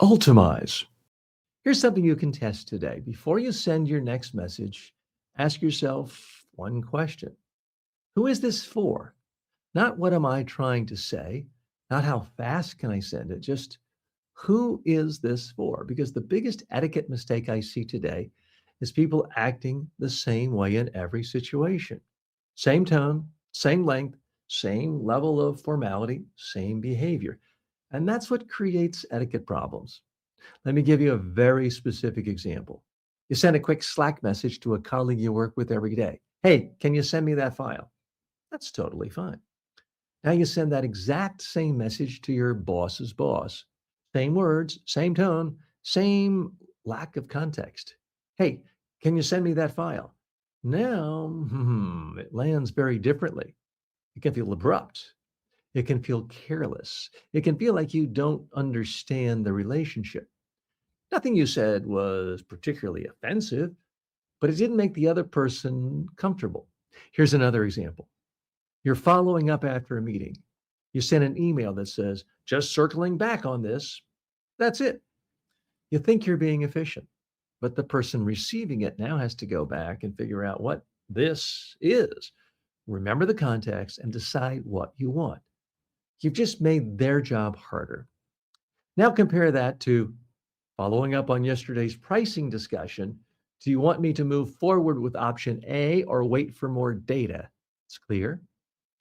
Ultamize. Here's something you can test today. Before you send your next message, ask yourself one question. Who is this for? Not what am I trying to say? Not how fast can I send it? Just who is this for? Because the biggest etiquette mistake I see today is people acting the same way in every situation. Same tone, same length, same level of formality, same behavior. And that's what creates etiquette problems. Let me give you a very specific example. You send a quick Slack message to a colleague you work with every day. Hey, can you send me that file? That's totally fine. Now you send that exact same message to your boss's boss. Same words, same tone, same lack of context. Hey, can you send me that file? Now, it lands very differently. It can feel abrupt. It can feel careless. It can feel like you don't understand the relationship. Nothing you said was particularly offensive, but it didn't make the other person comfortable. Here's another example. You're following up after a meeting. You send an email that says, just circling back on this. That's it. You think you're being efficient, but the person receiving it now has to go back and figure out what this is. Remember the context and decide what you want. You've just made their job harder. Now compare that to following up on yesterday's pricing discussion. Do you want me to move forward with option A or wait for more data? It's clear,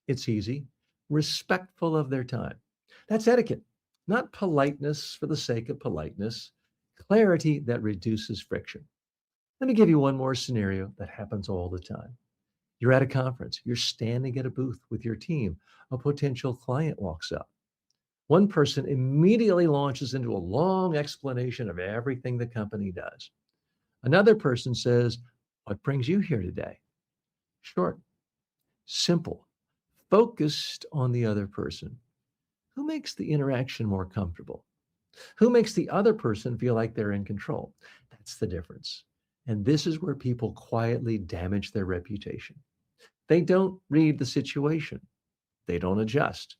it's easy, respectful of their time. That's etiquette, not politeness for the sake of politeness, clarity that reduces friction. Let me give you one more scenario that happens all the time. You're at a conference, you're standing at a booth with your team, a potential client walks up. One person immediately launches into a long explanation of everything the company does. Another person says, what brings you here today? Short, simple, focused on the other person. Who makes the interaction more comfortable? Who makes the other person feel like they're in control? That's the difference. And this is where people quietly damage their reputation. They don't read the situation. They don't adjust.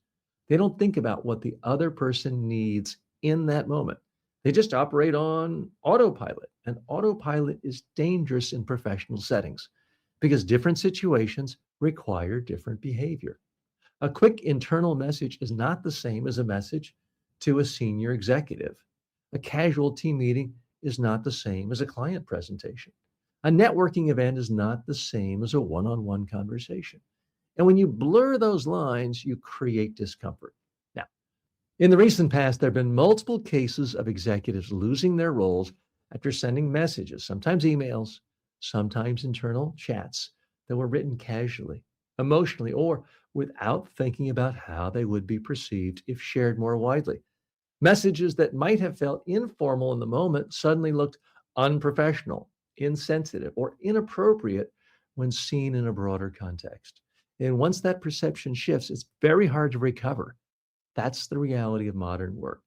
They don't think about what the other person needs in that moment. They just operate on autopilot. And autopilot is dangerous in professional settings because different situations require different behavior. A quick internal message is not the same as a message to a senior executive. A casual team meeting is not the same as a client presentation. A networking event is not the same as a one on one conversation. And when you blur those lines, you create discomfort. Now, in the recent past, there have been multiple cases of executives losing their roles after sending messages, sometimes emails, sometimes internal chats that were written casually, emotionally, or without thinking about how they would be perceived if shared more widely. Messages that might have felt informal in the moment suddenly looked unprofessional, insensitive, or inappropriate when seen in a broader context. And once that perception shifts, it's very hard to recover. That's the reality of modern work.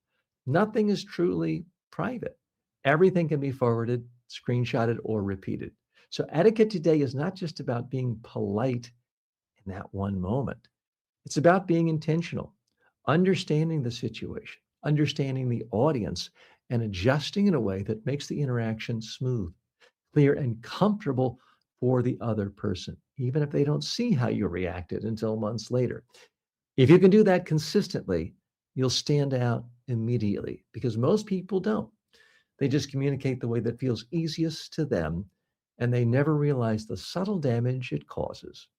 Nothing is truly private. Everything can be forwarded, screenshotted, or repeated. So etiquette today is not just about being polite in that one moment. It's about being intentional, understanding the situation, understanding the audience, and adjusting in a way that makes the interaction smooth, clear, and comfortable for the other person, even if they don't see how you reacted until months later. If you can do that consistently, you'll stand out immediately because most people don't. They just communicate the way that feels easiest to them, and they never realize the subtle damage it causes.